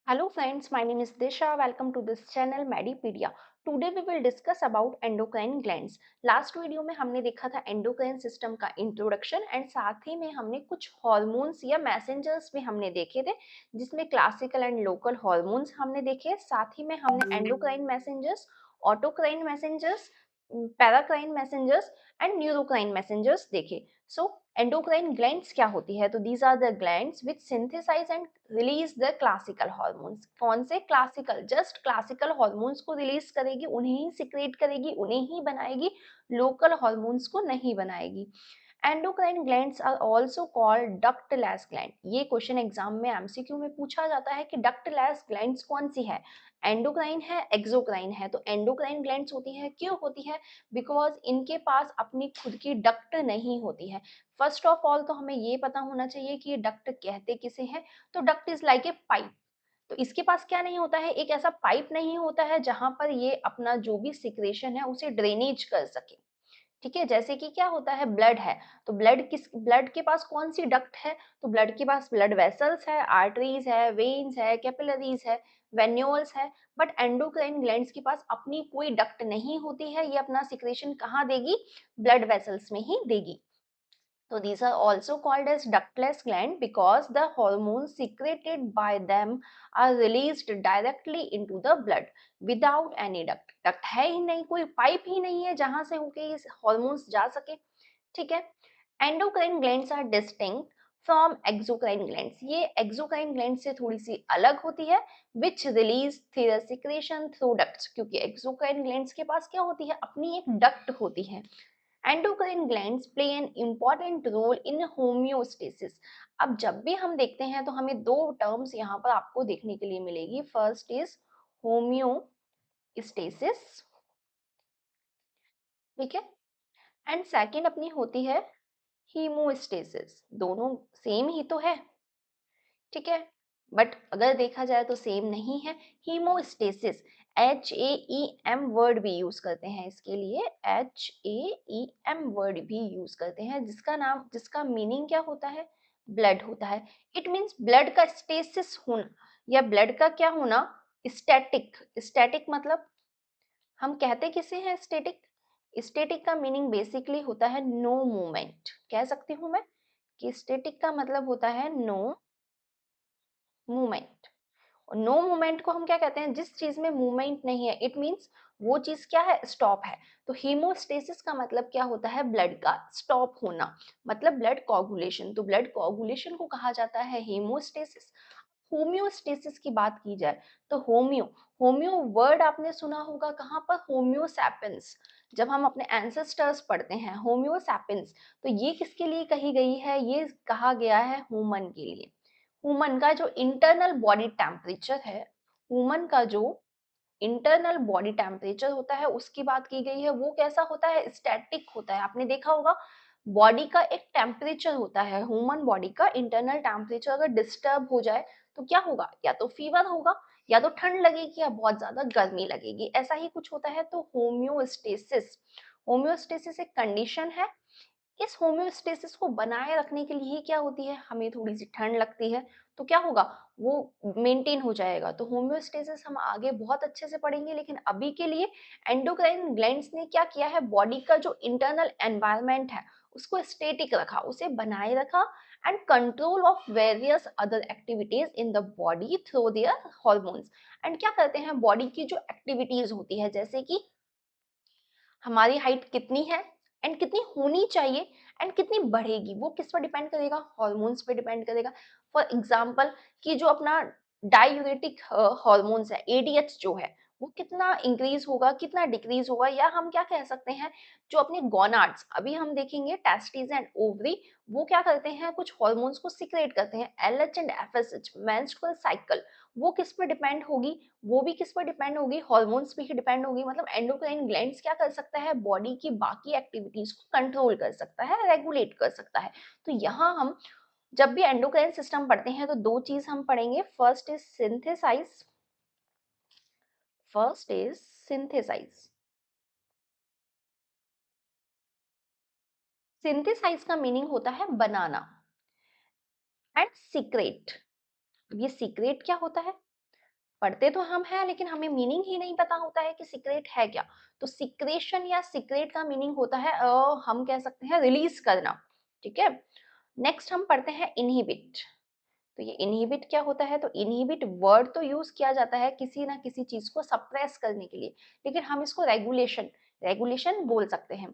Hello friends, my name is Disha. Welcome to this channel Medipedia. Today we will discuss about endocrine glands. Last video में हमने देखा था endocrine system का introduction and साथ ही में हमने कुछ हार्मोन्स या मैसेंजर्स भी हमने देखे थे, जिसमें क्लासिकल एंड लोकल हार्मोन्स हमने देखे। साथ ही में हमने endocrine messengers, autocrine messengers, paracrine messengers and neurocrine messengers देखे। सो एंडोक्राइन ग्लैंड्स क्या होती है? तो these are the glands which synthesize and release the classical hormones. कौन से? क्लासिकल, जस्ट क्लासिकल हार्मोन्स को रिलीज करेगी, उन्हें ही सिक्रेट करेगी, उन्हें ही बनाएगी, लोकल हार्मोन्स को नहीं बनाएगी। Endocrine glands are also called ductless gland. ये क्वेश्चन एग्जाम में एमसीक्यू में पूछा जाता है कि डक्टलेस ग्लैंड्स कौन सी है, एंडोक्राइन है, एक्सोक्राइन है। तो एंडोक्राइन ग्लैंड्स होती है, क्यों होती है? बिकॉज इनके पास अपनी खुद की डक्ट नहीं होती है। फर्स्ट ऑफ ऑल तो हमें ये पता होना चाहिए कि ये डक्ट कहते किसे हैं। तो duct is like a pipe. तो इसके पास क्या नहीं होता है? एक ऐसा पाइप नहीं होता है जहां पर ये अपना जो भी सिक्रेशन है उसे ड्रेनेज कर सके। ठीक है, जैसे कि क्या होता है, ब्लड है, तो ब्लड के पास कौन सी डक्ट है? तो ब्लड के पास ब्लड वेसल्स है, आर्टरीज है, वेन्स है, कैपिलरीज है, वेन्यूल्स है। बट एंडोक्राइन ग्लैंड्स के पास अपनी कोई डक्ट नहीं होती है। ये अपना सिक्रेशन कहाँ देगी? ब्लड वेसल्स में ही देगी। So these are also called as ductless gland because the hormones secreted by them are released directly into the blood without any duct. Duct है ही नहीं, कोई पाइप ही नहीं है जहां से होके ये हॉर्मोन्स जा सके। ठीक है। Endocrine glands are distinct from exocrine glands. ये एक्सोक्राइन ग्लैंड से थोड़ी सी अलग होती है, which release secretion through ducts. क्योंकि एक्सोक्राइन ग्लैंड्स के पास क्या होती है? अपनी एक डक्ट होती है। Endocrine glands play an important role in homeostasis. अब जब भी हम देखते हैं तो हमें दो टर्म्स यहाँ पर आपको देखने के लिए मिलेगी। फर्स्ट इज होम्योस्टेसिस, ठीक है, एंड सेकंड अपनी होती है हीमोस्टेसिस। दोनों सेम ही तो है, ठीक है, बट अगर देखा जाए तो सेम नहीं है। हीमोस्टेसिस, HAEM वर्ड भी यूज करते हैं इसके लिए, HAEM वर्ड भी यूज करते हैं, जिसका मीनिंग क्या होता है? ब्लड होता है। इट मीन्स ब्लड का स्टेसिस होना या ब्लड का क्या होना? स्टैटिक। स्टैटिक मतलब हम कहते किसे हैं स्टैटिक? स्टैटिक का मीनिंग बेसिकली होता है नो मूवमेंट। कह सकती हूँ मैं कि स्टैटिक का मतलब होता है नो मूवमेंट। नो मूवमेंट को हम क्या कहते हैं? जिस चीज में मूवमेंट नहीं है, इट मींस वो चीज क्या है? स्टॉप है। तो हीमोस्टेसिस का मतलब क्या होता है? ब्लड का स्टॉप होना, मतलब ब्लड कोगुलेशन। तो ब्लड कोगुलेशन को कहा जाता है हीमोस्टेसिस। होम्योस्टेसिस की बात की जाए तो होम्यो वर्ड आपने सुना होगा कहाँ पर? होम्योसैपियंस। जब हम अपने एंसेस्टर्स पढ़ते हैं होम्योसैपियंस, तो ये किसके लिए कही गई है? ये कहा गया है ह्यूमन के लिए। ह्यूमन का जो इंटरनल बॉडी टेम्परेचर है, ह्यूमन का जो इंटरनल बॉडी टेम्परेचर होता है उसकी बात की गई है। वो कैसा होता है? स्टैटिक होता है। आपने देखा होगा बॉडी का एक टेम्परेचर होता है, ह्यूमन बॉडी का इंटरनल टेम्परेचर अगर डिस्टर्ब हो जाए तो क्या होगा? या तो फीवर होगा, या तो ठंड लगेगी, या बहुत ज्यादा गर्मी लगेगी, ऐसा ही कुछ होता है। तो होम्योस्टेसिस, होम्योस्टेसिस एक कंडीशन है। इस होम्योस्टेसिस को बनाए रखने के लिए क्या होती है? हमें थोड़ी सी ठंड लगती है, तो क्या होगा? वो मेंटेन हो जाएगा। तो होम्योस्टेसिस हम आगे बहुत अच्छे से पढ़ेंगे, लेकिन अभी के लिए एंडोक्राइन ग्लैंड्स ने क्या किया है? बॉडी का जो इंटरनल एनवायरनमेंट है उसको स्टेटिक रखा, उसे बनाए रखा, and control of various other activities in the body through their hormones. And क्या करते हैं? बॉडी की जो एक्टिविटीज होती है, जैसे कि हमारी हाइट कितनी है एंड कितनी होनी चाहिए एंड कितनी बढ़ेगी, वो किस पर डिपेंड करेगा? हॉर्मोन्स पे डिपेंड करेगा। फॉर एग्जांपल कि जो अपना डायूरेटिक हॉर्मोन्स है, ADH जो है, वो कितना इंक्रीज होगा, कितना डिक्रीज होगा, या हम क्या कह सकते हैं, जो अपने गोनाड्स, अभी हम देखेंगे टेस्टिस एंड ओवरी, वो क्या करते हैं? कुछ हॉर्मोन्स को सिक्रेट करते हैं, LH and FSH, menstrual cycle, वो किस पर डिपेंड होगी? वो भी किस पर डिपेंड होगी? हॉर्मोन्स पे ही डिपेंड होगी। मतलब एंडोक्राइन ग्लैंड्स क्या कर सकता है? बॉडी की बाकी एक्टिविटीज को कंट्रोल कर सकता है, रेगुलेट कर सकता है। तो यहाँ हम जब भी एंडोक्राइन सिस्टम पढ़ते हैं तो दो चीज हम पढ़ेंगे। First is synthesize. सिंथेसाइज का मीनिंग होता है बनाना, एंड सीक्रेट। ये सीक्रेट क्या होता है? पढ़ते तो हम हैं लेकिन हमें मीनिंग ही नहीं पता होता है कि सीक्रेट है क्या। तो सीक्रेशन या सीक्रेट का मीनिंग होता है हम कह सकते हैं रिलीज करना। ठीक है, नेक्स्ट हम पढ़ते हैं इनहिबिट। तो ये इनहिबिट क्या होता है, तो इनहिबिट वर्ड तो यूज किया जाता है किसी ना किसी चीज को सप्रेस करने के लिए, लेकिन हम इसको रेगुलेशन रेगुलेशन बोल सकते हैं।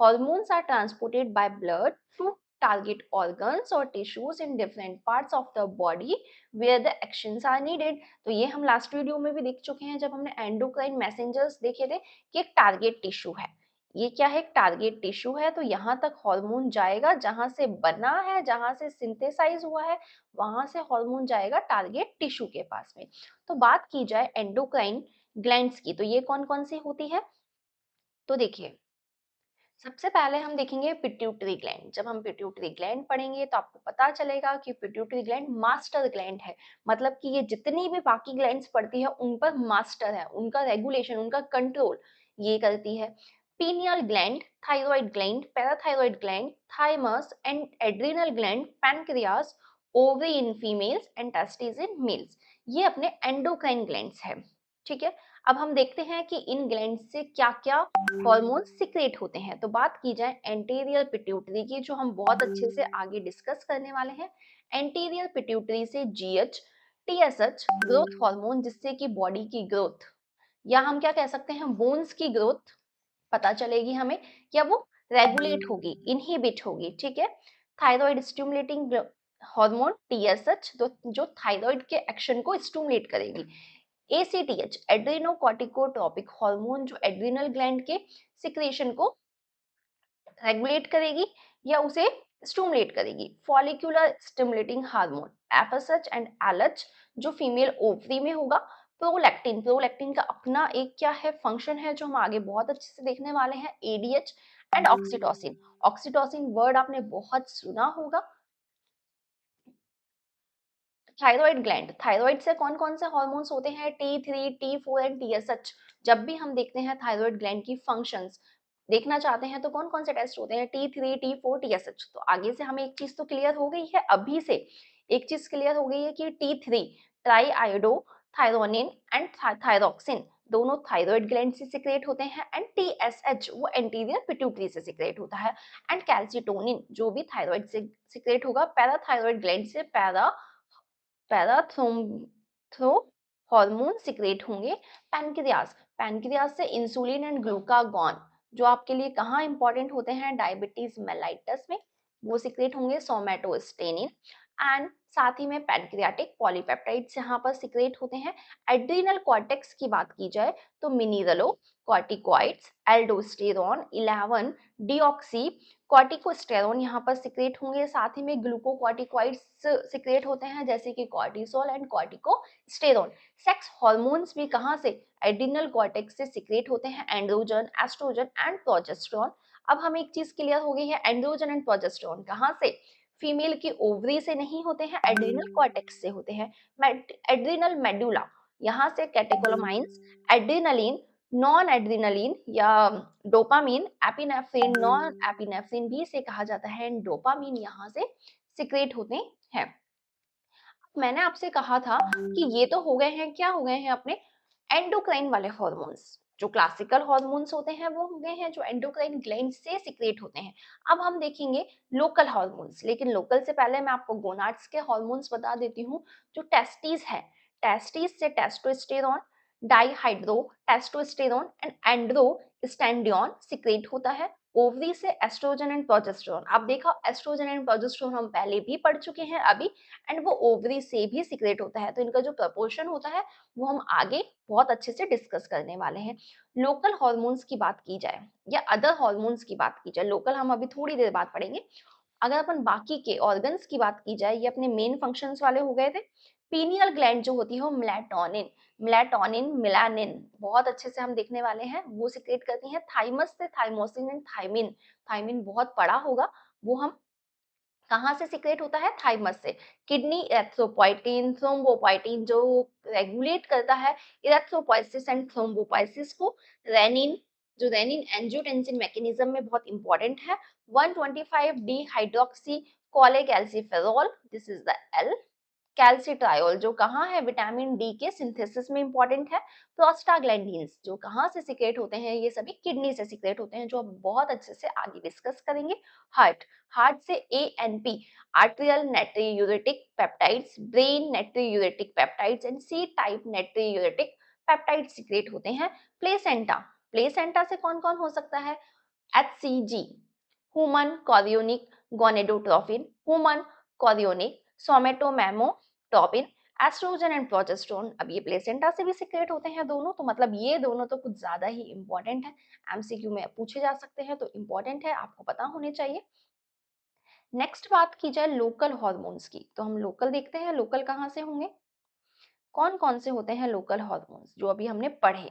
Hormones are transported by blood to target organs और tissues in different parts of the body where the actions are needed. तो ये हम लास्ट वीडियो में भी देख चुके हैं जब हमने एंडोक्राइन मैसेंजर्स देखे थे कि एक टारगेट टिश्यू है। ये क्या है, टारगेट टिश्यू है, तो यहाँ तक हार्मोन जाएगा जहां से बना है, जहां से सिंथेसाइज हुआ है, वहां से हार्मोन जाएगा टारगेट टिश्यू के पास में। तो बात की जाए एंडोक्राइन ग्लैंड्स की, तो ये कौन कौन सी होती है, तो देखिए सबसे पहले हम देखेंगे पिट्यूटरी ग्लैंड। जब हम पिट्यूटरी ग्लैंड पढ़ेंगे तो आपको पता चलेगा कि पिट्यूटरी ग्लैंड मास्टर ग्लैंड है, मतलब कि ये जितनी भी बाकी ग्लैंड्स पड़ती है उन पर मास्टर है, उनका रेगुलेशन, उनका कंट्रोल ये करती है। Pineal gland, thyroid gland, parathyroid gland, thymus and adrenal gland, pancreas, ovary in females and testis in males, ये अपने एंडोक्राइन ग्लैंड्स है। ठीक है, अब हम देखते हैं कि इन ग्लैंड से क्या क्या हार्मोन सिक्रेट होते हैं। तो बात की जाए एंटीरियर पिट्यूटरी की, जो हम बहुत अच्छे से आगे डिस्कस करने वाले हैं। एंटीरियर पिट्यूटरी से जीएच, टीएसएच ग्रोथ हार्मोन, जिससे कि बॉडी की ग्रोथ या हम क्या कह सकते हैं बोन्स की ग्रोथ पता चलेगी हमें, या वो रेगुलेट होगी, इनहिबिट होगी। ठीक है, थायराइड स्टिमुलेटिंग हार्मोन टीएसएच जो थायराइड के एक्शन को स्टिमुलेट करेगी। एसीटीएच एड्रेनोकॉर्टिकोट्रोपिक हार्मोन, जो एड्रिनल ग्लैंड के सिक्रेशन को रेगुलेट करेगी या उसे स्टिमुलेट करेगी। Follicular stimulating hormone FSH and LH, जो फीमेल ओवरी में होगा। प्रोलैक्टिन, प्रोलैक्टिन का अपना एक क्या है फंक्शन है जो हम आगे बहुत अच्छे से देखने वाले हैं। ADH and oxytocin, oxytocin word आपने बहुत सुना होगा। थायराइड ग्लैंड, थायराइड से कौन कौन से हार्मोन्स होते हैं, T3, T4 एंड टीएसएच। जब भी हम देखते हैं थायराइड ग्लैंड की फंक्शंस देखना चाहते हैं तो कौन कौन से टेस्ट होते हैं, T3, T4, टीएसएच। तो आगे से हमें एक चीज तो क्लियर हो गई है, अभी से एक चीज क्लियर हो गई है कि T3 triiodothyronine and thyroxine दोनों थायराइड ग्लैंड से सिक्रेट होते हैं, एंड टीएसएच वो एंटीरियर पिट्यूटरी से सिक्रेट होता है, एंड कैल्सिटोनिन जो भी थायराइड से सिक्रेट होगा पैराथायराइड ग्लैंड से पैराथ्रो हार्मोन सिक्रेट होंगे। पैनक्रियास, पैनक्रियास से इंसुलिन एंड ग्लूकागॉन जो आपके लिए कहाँ इंपॉर्टेंट होते हैं, डायबिटीज मेलाइटस में, वो सिक्रेट होंगे। सोमेटोस्टेनिन एंड साथ ही में पैनक्रियाटिक पॉलीपेप्टाइड्स यहाँ पर सिक्रेट होते हैं। एड्रिनल कॉर्टेक्स की बात की जाए तो मिनिरलो कॉर्टिकॉइड्स, एल्डोस्टेरॉन 11 डीऑक्सी कॉर्टिकोस्टेरोन यहाँ पर सिक्रेट होंगे। साथ ही में ग्लूकोकॉर्टिकॉइड्स सिक्रेट होते हैं जैसे कि cortisol and corticosterone. Sex hormones भी कहाँ से, एड्रिनल कॉर्टेक्स से सिक्रेट होते हैं, एंड्रोजन, एस्ट्रोजन एंड प्रोजेस्टेरोन। अब हमें एक चीज क्लियर हो गई है, एंड्रोजन एंड प्रोजेस्टेरोन कहाँ से, फीमेल की ओवरी से नहीं होते हैं, एड्रिनल कॉर्टेक्स से होते हैं। एड्रिनल मेडुला, यहाँ से कैटेकोलामाइंस, एड्रिनलिन, नॉन एड्रिनलिन या डोपामीन, एपिनेफ्रिन, नॉन एपिनेफ्रिन भी इसे कहा जाता है, डोपामीन यहाँ से सिक्रेट होते हैं। मैंने आपसे कहा था कि ये तो हो गए हैं, क्या हो गए हैं अपने एंडोक्राइन वाले हार्मोन्स, जो क्लासिकल हार्मोन्स होते हैं वो हो गए हैं जो एंडोक्राइन ग्लैंड से सिक्रेट होते हैं। अब हम देखेंगे लोकल हार्मोन्स, लेकिन लोकल से पहले मैं आपको गोनाड्स के हार्मोन्स बता देती हूँ। जो टेस्टिस है, टेस्टिस से testosterone, dihydrotestosterone and androstenedione secrete होता है। ओवरी से एस्ट्रोजन एंड प्रोजेस्टेरोन, आप देखा एस्ट्रोजन एंड प्रोजेस्टेरोन हम पहले भी पढ़ चुके हैं अभी, एंड वो ओवरी से भी सिक्रेट होता है, तो इनका जो प्रपोर्शन होता है वो हम आगे बहुत अच्छे से डिस्कस करने वाले हैं। लोकल हार्मोन्स की बात की जाए या अदर हार्मोन्स की बात की जाए, लोकल हम अभी थोड़ी देर बाद पढ़ेंगे। अगर अपन बाकी के ऑर्गन्स की बात की जाए, ये अपने मेन फंक्शंस वाले हो गए थे। पीनियल ग्लैंड जो होती है वो मेलाटोनिन, मेलाटोनिन मिलानिन बहुत अच्छे से हम देखने वाले हैं, वो सिक्रेट करती हैं। थाइमस से थाइमोसिन एंड थाइमिन, थाइमिन बहुत पड़ा होगा, वो हम कहाँ से सिक्रेट होता है, थाइमस से। किडनी एरिथ्रोपोइटिन, थ्रोम्बोपोइटिन जो रेगुलेट करता है इरेथ्रोपोइसिस एंड थ्रोम्बोपोइसिस को। रेनिन, जो रेनिन एंजियोटेंसिन मैकेनिज्म में बहुत इंपॉर्टेंट है। 125 dihydroxy cholecalciferol, this is the L. Calcitriol जो कहाँ है, विटामिन डी के सिंथेसिस में इंपॉर्टेंट है। प्रोस्टाग्लैंडिन्स जो कहाँ से सिक्रेट होते हैं, ये सभी किडनी से सिक्रेट होते हैं, जो हम बहुत अच्छे से आगे डिस्कस करेंगे। हार्ट, हार्ट से ANP, arterial natriuretic peptides, brain natriuretic peptides and C type natriuretic peptide secrete होते हैं। प्लेसेंटा, प्लेसेंटा से कौन कौन हो सकता है, HCG, human chorionic gonadotrophin, human chorionic somatomammotropin, estrogen and progesterone. अब ये प्लेसेंटा से भी सिक्रेट होते हैं दोनों, तो मतलब ये दोनों तो कुछ ज्यादा ही इंपॉर्टेंट है, एमसीक्यू में पूछे जा सकते हैं, तो इंपॉर्टेंट है, आपको पता होने चाहिए। नेक्स्ट बात की जाए लोकल हार्मोन्स की, तो हम लोकल देखते हैं, लोकल कहाँ से होंगे, कौन कौन से होते हैं लोकल हार्मोन्स जो अभी हमने पढ़े।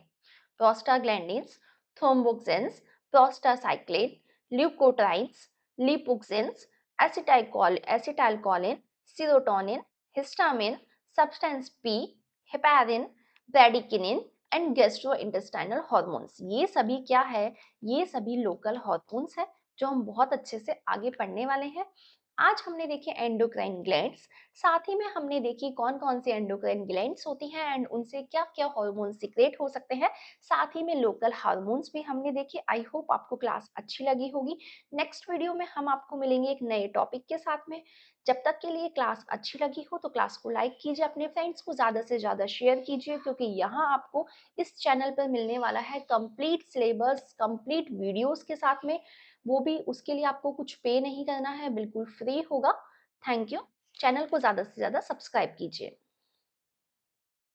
Prostaglandins, thromboxanes, prostacyclin, leukotrienes, lipoxins, acetylcholine, serotonin, histamine, substance P, heparin, bradykinin and gastrointestinal hormones. ये सभी क्या है, ये सभी लोकल हार्मोन्स है, जो हम बहुत अच्छे से आगे पढ़ने वाले हैं। आज हमने देखे एंडोक्राइन ग्लैंड्स, साथ ही में हमने देखी कौन कौन सी एंडोक्राइन ग्लैंड्स होती हैं एंड उनसे क्या क्या हार्मोन सिक्रेट हो सकते हैं, साथ ही में लोकल हार्मोन्स भी हमने देखे। आई होप आपको क्लास अच्छी लगी होगी। नेक्स्ट वीडियो में हम आपको मिलेंगे एक नए टॉपिक के साथ में। जब तक के लिए क्लास अच्छी लगी हो तो क्लास को लाइक कीजिए, अपने फ्रेंड्स को ज़्यादा से ज़्यादा शेयर कीजिए, क्योंकि यहाँ आपको इस चैनल पर मिलने वाला है कंप्लीट सिलेबस, कंप्लीट वीडियोस के साथ में, वो भी उसके लिए आपको कुछ पे नहीं करना है, बिल्कुल फ्री होगा। Thank you. चैनल को ज़्यादा से ज़्यादा सब्सक्राइब कीजिए।